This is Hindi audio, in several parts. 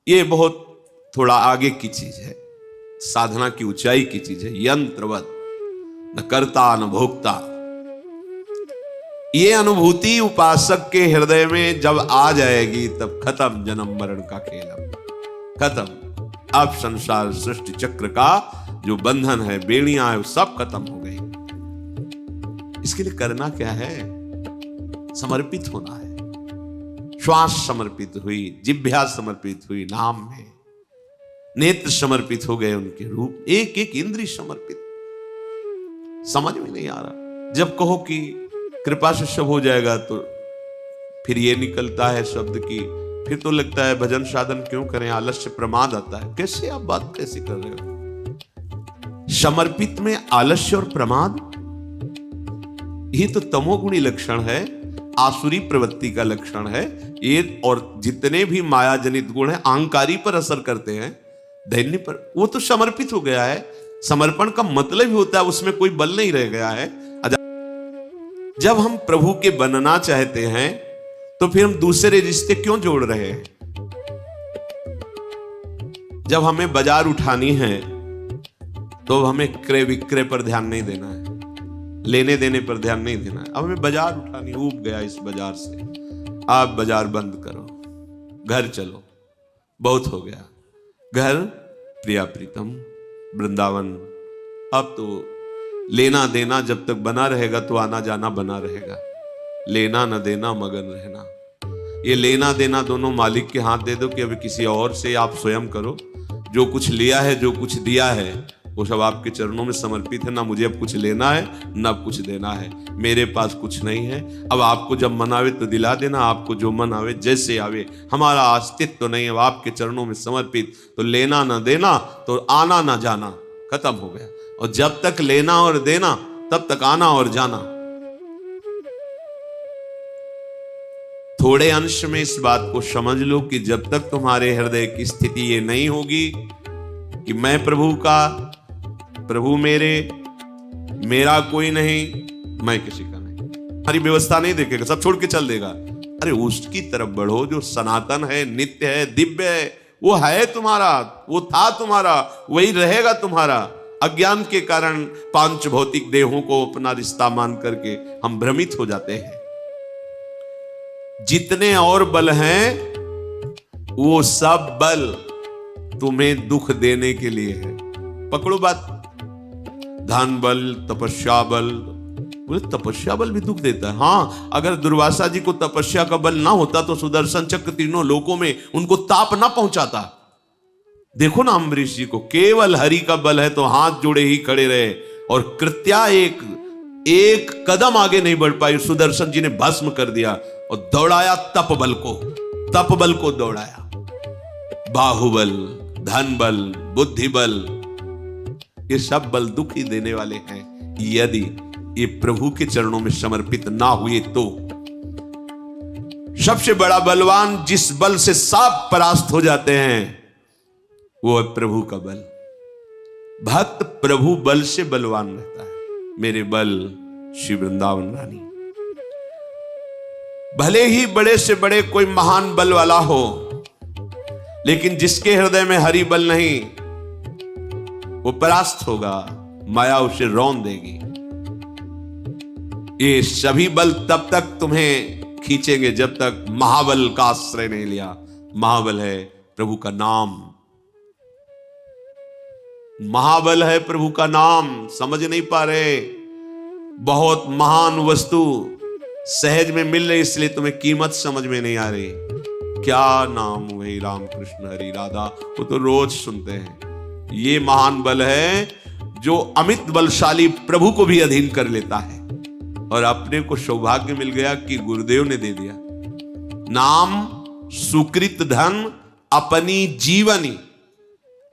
ये बहुत थोड़ा आगे की चीज है, साधना की ऊंचाई की चीज है। यंत्रवत, न कर्ता न भोक्ता। ये अनुभूति उपासक के हृदय में जब आ जाएगी तब खत्म जन्म मरण का खेल, खत्म। अब संसार सृष्टि चक्र का जो बंधन है, बेड़ियां है, वो सब खत्म हो गई। इसके लिए करना क्या है? समर्पित होना है। श्वास समर्पित हुई, जिह्वा समर्पित हुई नाम में, नेत्र समर्पित हो गए उनके रूप, एक एक इंद्रिय समर्पित। समझ में नहीं आ रहा। जब कहो कि कृपा से सब हो जाएगा तो फिर ये निकलता है शब्द की, फिर तो लगता है भजन साधन क्यों करें, आलस्य प्रमाद आता है। कैसे आप बात कैसे कर रहे हो? समर्पित में आलस्य और प्रमाद, ये तो तमोगुणी लक्षण है, आसुरी प्रवृत्ति का लक्षण है ये। और जितने भी माया जनित गुण है अहंकारी पर असर करते हैं, दैन्य पर, वो तो समर्पित हो गया है। समर्पण का मतलब ही होता है उसमें कोई बल नहीं रह गया है। जब हम प्रभु के बनना चाहते हैं तो फिर हम दूसरे रिश्ते क्यों जोड़ रहे हैं? जब हमें बाजार उठानी है तो हमें क्रय विक्रय पर ध्यान नहीं देना है, लेने देने पर ध्यान नहीं देना है। अब हमें बाजार उठानी, ऊब गया इस बाजार से, आप बाजार बंद करो, घर चलो, बहुत हो गया। घर प्रिया प्रीतम वृंदावन। अब तो लेना देना जब तक बना रहेगा तो आना जाना बना रहेगा। लेना न देना मगन रहना। ये लेना देना दोनों मालिक के हाथ दे दो कि अभी किसी और से आप स्वयं करो। जो कुछ लिया है, जो कुछ दिया है, वो सब आपके चरणों में समर्पित है। ना मुझे अब कुछ लेना है, ना अब कुछ देना है। मेरे पास कुछ नहीं है। अब आपको जब मन आवे तो दिला देना, आपको जो मन आवे जैसे आवे। हमारा अस्तित्व तो नहीं है, आपके चरणों में समर्पित। तो लेना ना देना तो आना ना जाना खत्म हो गया। और जब तक लेना और देना तब तक आना और जाना। थोड़े अंश में इस बात को समझ लो कि जब तक तुम्हारे हृदय की स्थिति ये नहीं होगी कि मैं प्रभु का, प्रभु मेरे, मेरा कोई नहीं, मैं किसी का नहीं, हमारी व्यवस्था नहीं देखेगा, सब छोड़ के चल देगा। अरे उसकी तरफ बढ़ो जो सनातन है, नित्य है, दिव्य है। वो है तुम्हारा, वो था तुम्हारा, वही रहेगा तुम्हारा। अज्ञान के कारण पांच भौतिक देहों को अपना रिश्ता मान करके हम भ्रमित हो जाते हैं। जितने और बल हैं वो सब बल तुम्हें दुख देने के लिए है। पकड़ो बात। धन बल, तपस्या बल। बोले तपस्या बल भी दुख देता है? हाँ, अगर दुर्वासा जी को तपस्या का बल ना होता तो सुदर्शन चक्र तीनों लोकों में उनको ताप ना पहुंचाता। देखो ना अम्बरीश जी को, केवल हरि का बल है तो हाथ जोड़े ही खड़े रहे और कृत्या एक कदम आगे नहीं बढ़ पाई। सुदर्शन जी ने भस्म कर दिया और दौड़ाया तप बल को दौड़ाया। बाहुबल, धन बल, बुद्धि बल, ये सब बल दुख ही देने वाले हैं यदि ये प्रभु के चरणों में समर्पित ना हुए तो। सबसे बड़ा बलवान जिस बल से सांप परास्त हो जाते हैं वो है प्रभु का बल। भक्त प्रभु बल से बलवान रहता है। मेरे बल श्री वृंदावन रानी। भले ही बड़े से बड़े कोई महान बल वाला हो, लेकिन जिसके हृदय में हरि बल नहीं वो परास्त होगा, माया उसे रौंद देगी। ये सभी बल तब तक तुम्हें खींचेंगे जब तक महाबल का आश्रय नहीं लिया। महाबल है प्रभु का नाम, महाबल है प्रभु का नाम। समझ नहीं पा रहे? बहुत महान वस्तु सहज में मिल रही, इसलिए तुम्हें कीमत समझ में नहीं आ रही। क्या नाम वही राम कृष्ण हरि राधा, वो तो रोज सुनते हैं। ये महान बल है जो अमित बलशाली प्रभु को भी अधीन कर लेता है। और अपने को सौभाग्य मिल गया कि गुरुदेव ने दे दिया नाम, सुकृत धन, अपनी जीवनी,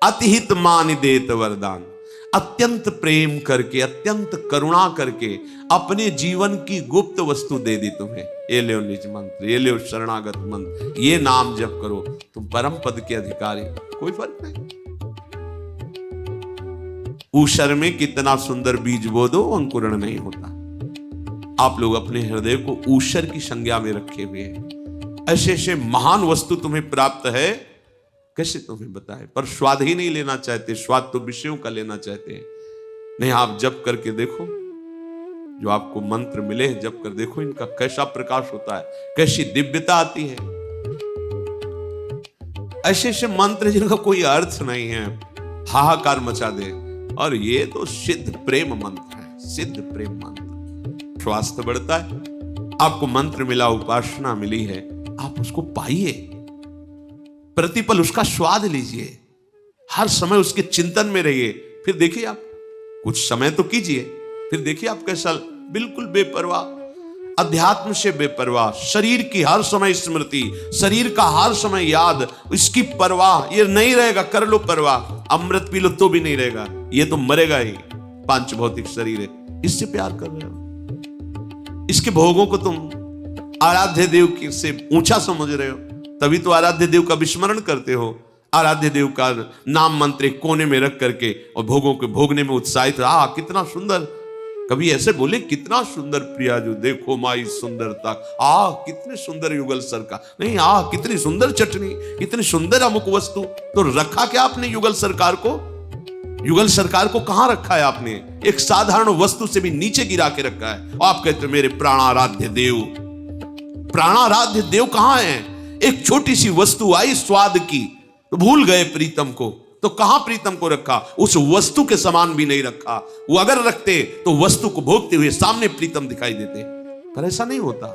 अतिहित मान देत वरदान। अत्यंत प्रेम करके, अत्यंत करुणा करके अपने जीवन की गुप्त वस्तु दे दी तुम्हें। ये ले निज मंत्र, ये ले शरणागत मंत्र, ये नाम जप करो, तुम परम पद के अधिकारी। कोई फर्क नहीं। ऊषर में कितना सुंदर बीज बो दो, अंकुरण नहीं होता। आप लोग अपने हृदय को ऊषर की संज्ञा में रखे हुए हैं। ऐसे ऐसे महान वस्तु तुम्हें प्राप्त है, कैसे तुम्हें बताए, पर स्वाद ही नहीं लेना चाहते, स्वाद तो विषयों का लेना चाहते हैं। नहीं, आप जप करके देखो, जो आपको मंत्र मिले जप कर देखो, इनका कैसा प्रकाश होता है, कैसी दिव्यता आती है। ऐसे ऐसे मंत्र जिनका कोई अर्थ नहीं है, हाहाकार मचा दे, और ये तो सिद्ध प्रेम मंत्र है, सिद्ध प्रेम मंत्र। स्वास्थ्य बढ़ता है, आपको मंत्र मिला, उपासना मिली है, आप उसको पाइए, प्रतिपल उसका स्वाद लीजिए, हर समय उसके चिंतन में रहिए। फिर देखिए, आप कुछ समय तो कीजिए, फिर देखिए आप कैसा, बिल्कुल बेपरवाह, अध्यात्म से बेपरवाह, शरीर की हर समय स्मृति, शरीर का हर समय याद, इसकी परवाह, ये नहीं रहेगा। कर लो परवाह, अमृत पी लो तो भी नहीं रहेगा, ये तो मरेगा ही। पांच भौतिक शरीर है, इससे प्यार कर रहे हो, इसके भोगों को तुम आराध्य देव की से ऊंचा समझ रहे हो, तभी तो आराध्य देव का विस्मरण करते हो। आराध्य देव का नाम मंत्र एक कोने में रख करके और भोगों के भोगने में उत्साहित, कितना सुंदर, कभी ऐसे बोले कितना सुंदर प्रिया जो देखो माई सुंदरता, कितने सुंदर युगल सर का, नहीं, कितनी सुंदर चटनी, कितनी सुंदर अमुक वस्तु। तो रखा क्या आपने युगल सरकार को? युगल सरकार को कहां रखा है आपने? एक साधारण वस्तु से भी नीचे गिरा के रखा है। आप कहते मेरे प्राणाराध्य देव, प्राणाराध्य देव कहां है? एक छोटी सी वस्तु आई स्वाद की तो भूल गए प्रीतम को, तो कहां प्रीतम को रखा? उस वस्तु के समान भी नहीं रखा। वो अगर रखते तो वस्तु को भोगते हुए सामने प्रीतम दिखाई देते, पर ऐसा नहीं होता।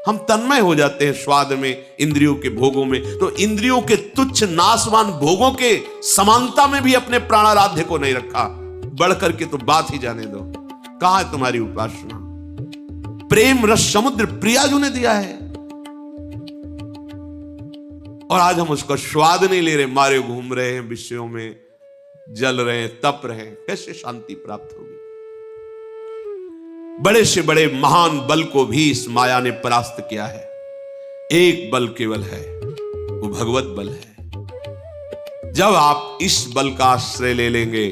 हम तन्मय हो जाते हैं स्वाद में, इंद्रियों के भोगों में। तो इंद्रियों के तुच्छ नाशवान भोगों के समानता में भी अपने प्राणाराध्य को नहीं रखा। बढ़ करके तो बात ही जाने दो। कहां है तुम्हारी उपासना? प्रेम रस समुद्र प्रियाजू ने दिया है, और आज हम उसका स्वाद नहीं ले रहे, मारे घूम रहे हैं विषयों में, जल रहे हैं, तप रहे हैं। कैसे शांति प्राप्त होगी? बड़े से बड़े महान बल को भी इस माया ने परास्त किया है। एक बल केवल है, वो भगवत बल है। जब आप इस बल का आश्रय ले लेंगे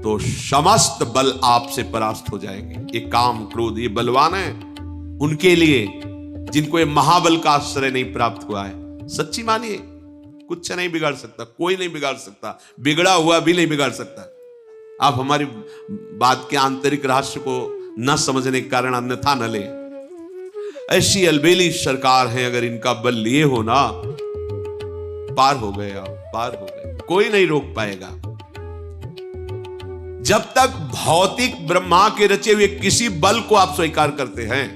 तो समस्त बल आपसे परास्त हो जाएंगे। ये काम क्रोध ये बलवान है उनके लिए जिनको ये महाबल का आश्रय नहीं प्राप्त हुआ है। सच्ची मानिए, कुछ नहीं बिगाड़ सकता, कोई नहीं बिगाड़ सकता, बिगड़ा हुआ भी नहीं बिगाड़ सकता। आप हमारी बात के आंतरिक रहस्य को न समझने के कारण अन्यथा न ले। ऐसी अलबेली सरकार है, अगर इनका बल लिए हो ना, पार हो गए आप, पार हो गए, कोई नहीं रोक पाएगा। जब तक भौतिक ब्रह्मा के रचे हुए किसी बल को आप स्वीकार करते हैं,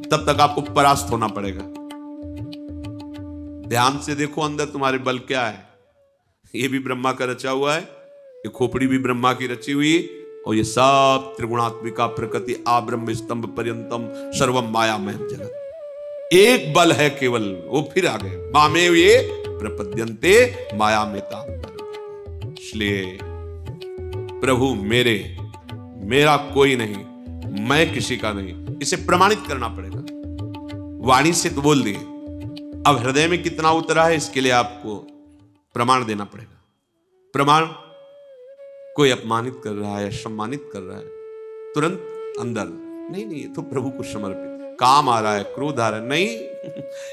तब तक आपको परास्त होना पड़ेगा। ध्यान से देखो अंदर तुम्हारे बल क्या है। ये भी ब्रह्मा का रचा हुआ है, ये खोपड़ी भी ब्रह्मा की रची हुई, और ये सब त्रिगुणात्मिका प्रकृति आ ब्रह्म स्तंभ पर्यंतम सर्वम मायामय जगत। एक बल है केवल, वो फिर आ गए मामेव ये प्रपद्यन्ते माया में ताम। इसलिए प्रभु मेरा कोई नहीं, मैं किसी का नहीं, इसे प्रमाणित करना पड़ेगा। वाणी से तो बोल दिए, अब हृदय में कितना उतरा है इसके लिए आपको प्रमाण देना पड़ेगा। प्रमाण, कोई अपमानित कर रहा है, सम्मानित कर रहा है, तुरंत अंदर नहीं, ये तो प्रभु को समर्पित। काम आ रहा है, क्रोध आ रहा है, नहीं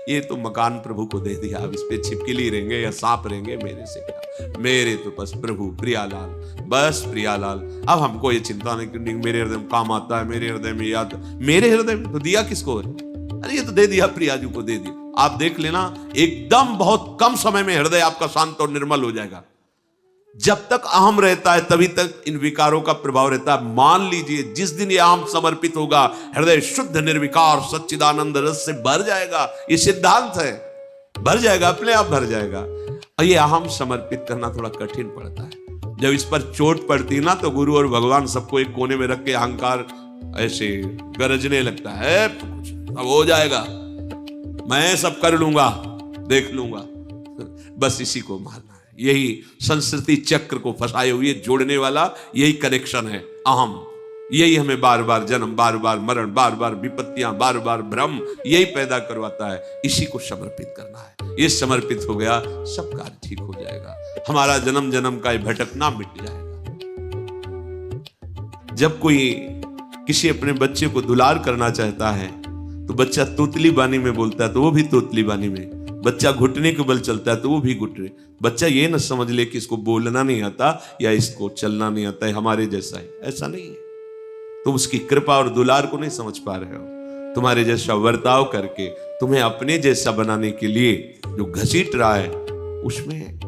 ये तो मकान प्रभु को दे दिया, अब इस पे छिपकली रहेंगे या सांप रहेंगे, मेरे से क्या, मेरे तो बस प्रभु प्रियालाल, बस प्रियालाल। अब हमको ये चिंता नहीं करनी मेरे हृदय में काम आता है, मेरे हृदय में याद, मेरे हृदय में तो दिया किसको है? अरे ये तो दे दिया, प्रियाजू को दे दिया। आप देख लेना, एकदम बहुत कम समय में हृदय आपका शांत और निर्मल हो जाएगा। जब तक अहम रहता है तभी तक इन विकारों का प्रभाव रहता है। मान लीजिए जिस दिन ये अहम समर्पित होगा, हृदय शुद्ध निर्विकार सच्चिदानंद रस से भर जाएगा। ये सिद्धांत है, भर जाएगा, अपने आप भर जाएगा। और ये अहम समर्पित करना थोड़ा कठिन पड़ता है। जब इस पर चोट पड़ती ना, तो गुरु और भगवान सबको एक कोने में रख के अहंकार ऐसे गरजने लगता है, अब हो जाएगा, मैं सब कर लूंगा, देख लूंगा। बस इसी को मारना है। यही संस्कृति चक्र को फंसाए हुए जोड़ने वाला यही कनेक्शन है, अहम। यही हमें बार बार जन्म, बार बार मरण, बार बार विपत्तियां, बार बार भ्रम, यही पैदा करवाता है। इसी को समर्पित करना है। ये समर्पित हो गया, सब कार्य ठीक हो जाएगा। हमारा जन्म जन्म का ये भटकना मिट जाएगा। जब कोई किसी अपने बच्चे को दुलार करना चाहता है तो बच्चा तोतली बानी में बोलता है, तो वो भी तोतली बानी में, बच्चा घुटने के बल चलता है तो वो भी घुटने। बच्चा ये ना समझ ले कि इसको बोलना नहीं आता या इसको चलना नहीं आता है, हमारे जैसा है, ऐसा नहीं है। तुम उसकी कृपा और दुलार को नहीं समझ पा रहे हो। तुम्हारे जैसा वर्ताव करके तुम्हें अपने जैसा बनाने के लिए जो घसीट रहा है, उसमें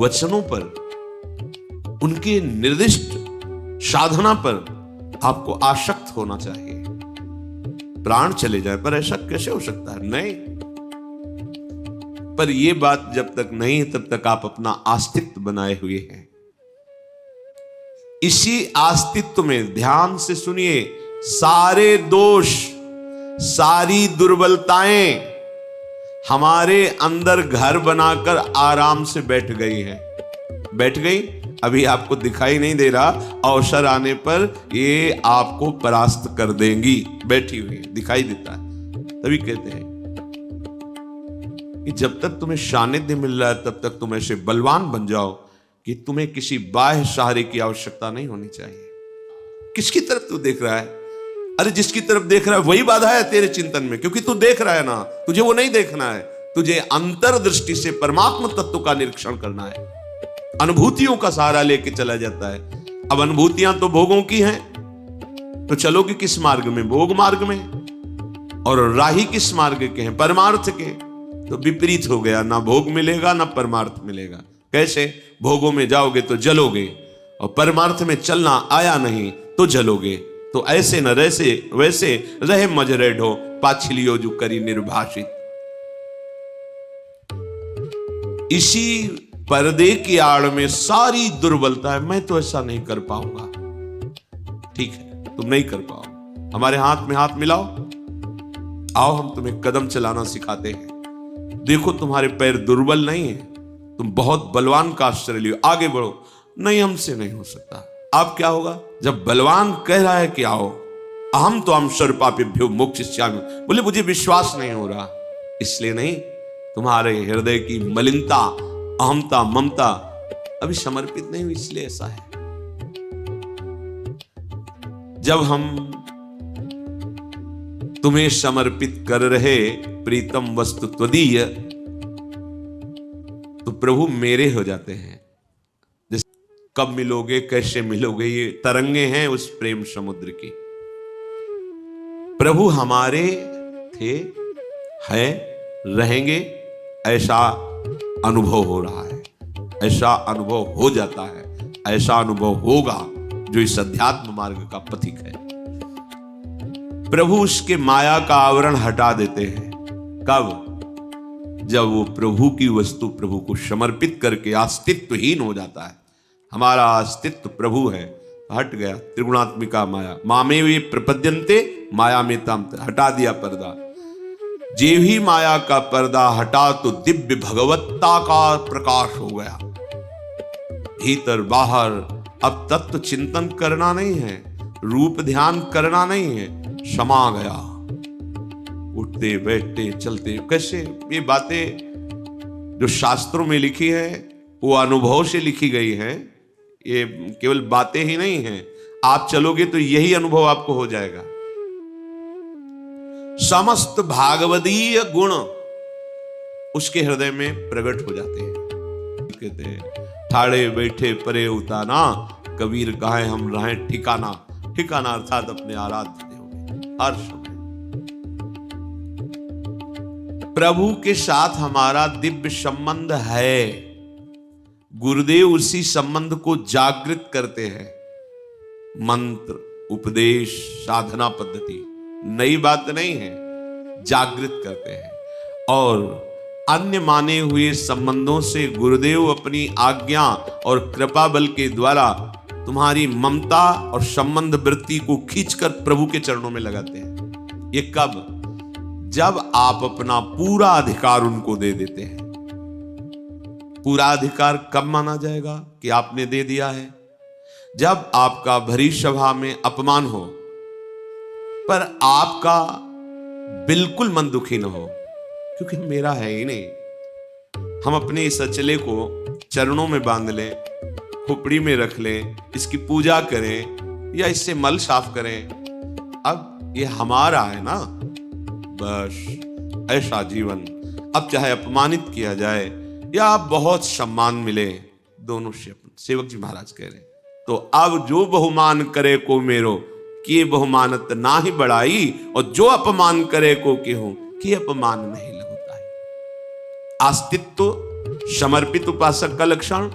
वचनों पर, उनके निर्दिष्ट साधना पर आपको आसक्त होना चाहिए। प्राण चले जाए पर ऐसा कैसे हो सकता है? नहीं, पर यह बात जब तक नहीं तब तक आप अपना अस्तित्व बनाए हुए हैं। इसी अस्तित्व में ध्यान से सुनिए, सारे दोष, सारी दुर्बलताएं हमारे अंदर घर बनाकर आराम से बैठ गई हैं। बैठ गई, अभी आपको दिखाई नहीं दे रहा, अवसर आने पर ये आपको परास्त कर देंगी। बैठी हुई दिखाई देता है। तभी कहते हैं कि जब तक तुम्हें सानिध्य मिल रहा है तब तक तुम ऐसे बलवान बन जाओ कि तुम्हें किसी बाह्य सहारे की आवश्यकता नहीं होनी चाहिए। किसकी तरफ तू देख रहा है? अरे जिसकी तरफ देख रहा है वही बाधा है तेरे चिंतन में, क्योंकि तू देख रहा है ना, तुझे वो नहीं देखना है। तुझे अंतर्दृष्टि से परमात्मा तत्व का निरीक्षण करना है। अनुभूतियों का सहारा लेके चला जाता है। अब अनुभूतियां तो भोगों की हैं, तो चलोगे किस मार्ग में? भोग मार्ग में। और राही किस मार्ग के हैं? परमार्थ के। तो विपरीत हो गया, ना भोग मिलेगा ना परमार्थ मिलेगा। कैसे? भोगों में जाओगे तो जलोगे, और परमार्थ में चलना आया नहीं तो जलोगे। तो ऐसे न रैसे वैसे रहे मजरे ढो, पाछलियो जो करी निर्भाषित। इसी पर्दे की आड़ में सारी दुर्बलता है। मैं तो ऐसा नहीं कर पाऊंगा। ठीक है, तुम नहीं कर पाओ। हमारे हाथ में हाथ मिलाओ, आओ हम तुम्हें कदम चलाना सिखाते हैं। देखो तुम्हारे पैर दुर्बल नहीं है, तुम बहुत बलवान का आश्रय लियो, आगे बढ़ो। नहीं, हमसे नहीं हो सकता। अब क्या होगा? जब बलवान कह रहा है कि आओ, अहम तो हम सर्वपापेभ्यो मोक्षयिष्यामि, बोले मुझे विश्वास नहीं हो रहा। इसलिए नहीं, तुम्हारे हृदय की मलिनता, अहमता, ममता अभी समर्पित नहीं हुई, इसलिए ऐसा है। जब हम तुम्हें समर्पित कर रहे प्रीतम वस्तु त्वदीय, तो प्रभु मेरे हो जाते हैं। जैसे कब मिलोगे, कैसे मिलोगे, ये तरंगे हैं उस प्रेम समुद्र की। प्रभु हमारे थे, हैं, रहेंगे, ऐसा अनुभव हो रहा है, ऐसा अनुभव हो जाता है, ऐसा अनुभव होगा जो इस अध्यात्म मार्ग का पथिक है। प्रभु उसके माया का आवरण हटा देते हैं। कब? जब वो प्रभु की वस्तु प्रभु को समर्पित करके अस्तित्वहीन हो जाता है। हमारा अस्तित्व प्रभु है, हट गया त्रिगुणात्मिका माया। मामे वे प्रपद्यन्ते माया में तम, हटा दिया पर्दा। जे भी माया का पर्दा हटा तो दिव्य भगवत्ता का प्रकाश हो गया। भीतर बाहर अब तत्व चिंतन करना नहीं है, रूप ध्यान करना नहीं है, समा गया। उठते बैठते चलते, कैसे ये बातें जो शास्त्रों में लिखी है वो अनुभव से लिखी गई है। ये केवल बातें ही नहीं हैं, आप चलोगे तो यही अनुभव आपको हो जाएगा। समस्त भागवदीय गुण उसके हृदय में प्रकट हो जाते हैं। कहते हैं ठाड़े बैठे परे उताना, कबीर कहे हम रहे ठिकाना। ठिकाना अर्थात अपने आराध्य देव हर समय। प्रभु के साथ हमारा दिव्य संबंध है। गुरुदेव उसी संबंध को जागृत करते हैं। मंत्र, उपदेश, साधना पद्धति नई बात नहीं है, जागृत करते हैं। और अन्य माने हुए संबंधों से गुरुदेव अपनी आज्ञा और कृपा बल के द्वारा तुम्हारी ममता और संबंध वृत्ति को खींचकर प्रभु के चरणों में लगाते हैं। ये कब? जब आप अपना पूरा अधिकार उनको दे देते हैं। पूरा अधिकार कब माना जाएगा कि आपने दे दिया है? जब आपका भरी सभा में अपमान हो पर आपका बिल्कुल मन दुखी न हो, क्योंकि मेरा है ही नहीं। हम अपने इस अचले को चरणों में बांध लें, खोपड़ी में रख लें, इसकी पूजा करें या इससे मल साफ करें। अब ये हमारा है ना, बस ऐसा जीवन, अब चाहे अपमानित किया जाए या बहुत सम्मान मिले, दोनों से सेवक जी महाराज कह रहे, तो अब जो बहुमान करे को मेरो, कि बहुमानत ना ही बढ़ाई, और जो अपमान करे को केहूं, कि अपमान नहीं लगता है। अस्तित्व समर्पित उपासक का लक्षण,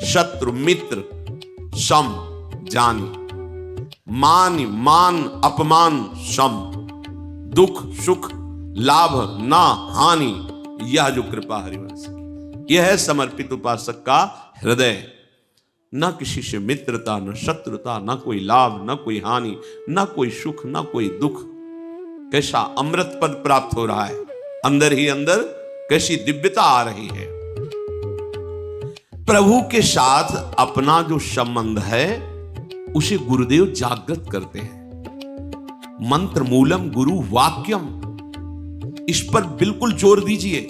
शत्रु मित्र सम जानी, मान अपमान सम, दुख सुख लाभ ना हानि, यह जो कृपा हरिवंश की, यह है समर्पित उपासक का हृदय। न किसी से मित्रता, न शत्रुता, न कोई लाभ, न कोई हानि, न कोई सुख, न कोई दुख। कैसा अमृत पद प्राप्त हो रहा है, अंदर ही अंदर कैसी दिव्यता आ रही है। प्रभु के साथ अपना जो संबंध है उसे गुरुदेव जागृत करते हैं। मंत्र मूलम गुरु वाक्यम, इस पर बिल्कुल जोर दीजिए।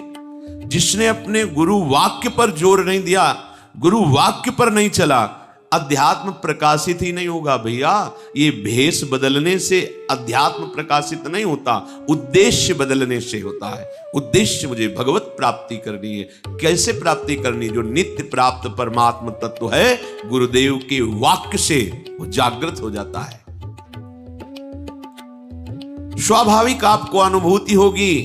जिसने अपने गुरु वाक्य पर जोर नहीं दिया, गुरु वाक्य पर नहीं चला, अध्यात्म प्रकाशित ही नहीं होगा भैया। ये भेष बदलने से अध्यात्म प्रकाशित नहीं होता, उद्देश्य बदलने से होता है। उद्देश्य मुझे भगवत प्राप्ति करनी है। कैसे प्राप्ति करनी? जो नित्य प्राप्त परमात्म तत्व है, गुरुदेव के वाक्य से वो जागृत हो जाता है। स्वाभाविक आपको अनुभूति होगी।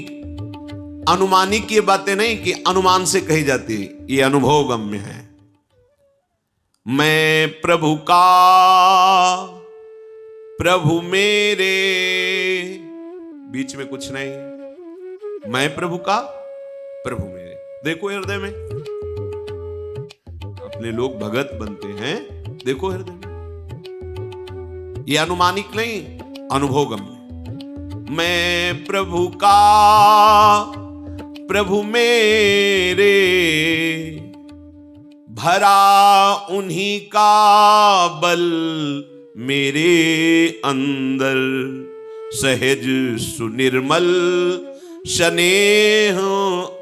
अनुमानी की बातें नहीं कि अनुमान से कही जाती, ये अनुभव गम्य है। मैं प्रभु का, प्रभु मेरे, बीच में कुछ नहीं। मैं प्रभु का, प्रभु मेरे। देखो हृदय में, अपने लोग भगत बनते हैं, देखो हृदय में। ये अनुमानिक नहीं, अनुभव गम्य। मैं प्रभु का, प्रभु मेरे, भरा उन्हीं का बल मेरे अंदर, सहज सुनिर्मल स्नेह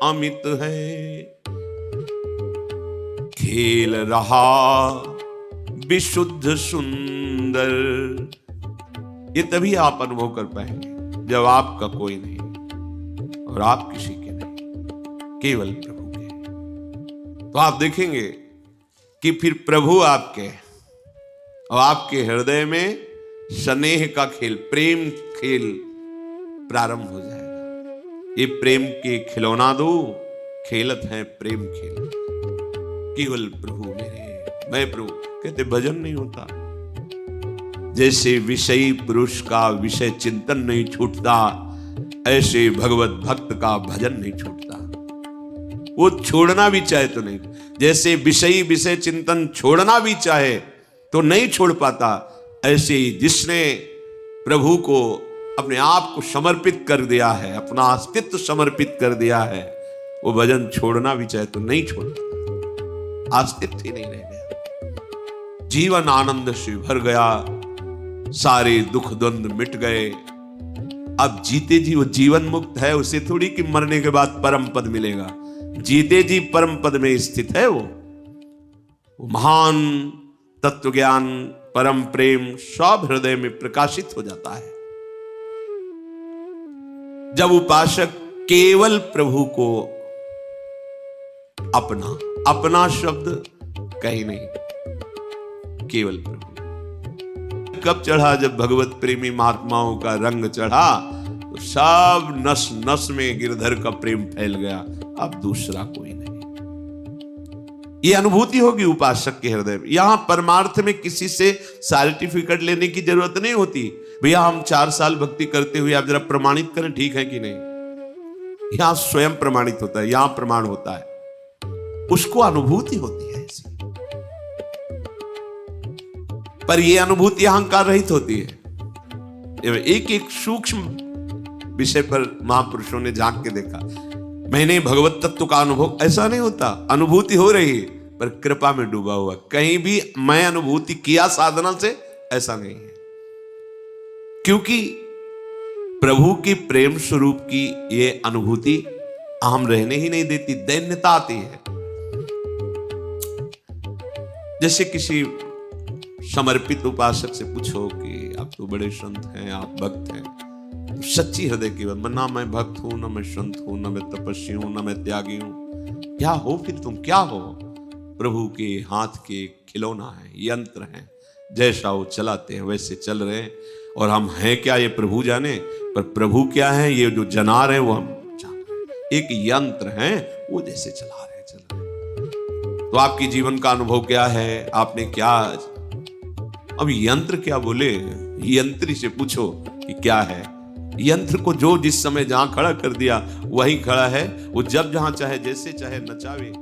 अमित है। खेल रहा विशुद्ध सुंदर। ये तभी आप अनुभव कर पाएंगे जब आपका कोई नहीं और आप किसी के नहीं, केवल प्रभु के। तो आप देखेंगे कि फिर प्रभु आपके और आपके हृदय में स्नेह का खेल, प्रेम खेल प्रारंभ हो जाएगा। ये प्रेम के खिलौना दो, खेलत है प्रेम खेल। केवल प्रभु मेरे, मैं प्रभु। कहते भजन नहीं होता। जैसे विषयी पुरुष का विषय चिंतन नहीं छूटता, ऐसे भगवत भक्त का भजन नहीं छूटता। वो छोड़ना भी चाहे तो नहीं। जैसे विषयी विषय चिंतन छोड़ना भी चाहे तो नहीं छोड़ पाता, ऐसे ही जिसने प्रभु को अपने आप को समर्पित कर दिया है, अपना अस्तित्व समर्पित कर दिया है, वो भजन छोड़ना भी चाहे तो नहीं छोड़ पाता। अस्तित्व ही नहीं रह गया। जीवन आनंद से भर गया, सारे दुख द्वंद्व मिट गए। अब जीते जी वो जीवन मुक्त है। उसे थोड़ी कि मरने के बाद परम पद मिलेगा। जीते जी परम पद में स्थित है। वो महान तत्व ज्ञान, परम प्रेम सब हृदय में प्रकाशित हो जाता है। जब उपासक केवल प्रभु को अपना, अपना शब्द कहीं नहीं, केवल प्रभु। कब चढ़ा? जब भगवत प्रेमी महात्माओं का रंग चढ़ा तो सब नस नस में गिरधर का प्रेम फैल गया। अब दूसरा कोई नहीं। ये अनुभूति होगी उपासक के हृदय में। यहां परमार्थ में किसी से सर्टिफिकेट लेने की जरूरत नहीं होती। भैया हम 4 साल भक्ति करते हुए आप जरा प्रमाणित करें, ठीक है कि नहीं। यहां स्वयं प्रमाणित होता है, यहां प्रमाण होता है। उसको अनुभूति होती है ऐसी। पर यह अनुभूति अहंकार रहित होती है। एक एक सूक्ष्म विषय पर महापुरुषों ने झांक के देखा। मैंने भगवत तत्व का अनुभव, ऐसा नहीं होता। अनुभूति हो रही है पर कृपा में डूबा हुआ। कहीं भी मैं अनुभूति किया साधना से, ऐसा नहीं है। क्योंकि प्रभु की प्रेम स्वरूप की ये अनुभूति अहम रहने ही नहीं देती, दैन्यता आती है। जैसे किसी समर्पित उपासक से पूछो कि आप तो बड़े संत हैं, आप भक्त हैं, सच्ची हृदय की बात, ना मैं भक्त हूं, ना मैं संत हूं, ना मैं तपस्वी हूं, ना मैं त्यागी हूं, क्या हो फिर तुम, क्या हो? प्रभु के हाथ के खिलौना है, यंत्र है, जैसा वो चलाते हैं वैसे चल रहे हैं। और हम हैं क्या ये प्रभु जाने, पर प्रभु क्या है ये जो जना रहे हैं वो हम जान रहे हैं। एक यंत्र है वो जैसे चला रहे हैं, चल रहे हैं। तो आपके जीवन का अनुभव क्या है, आपने क्या, अब यंत्र क्या बोले, यंत्री से पूछो कि क्या है। यंत्र को जो जिस समय जहां खड़ा कर दिया वहीं खड़ा है, वो जब जहां चाहे जैसे चाहे नचावे।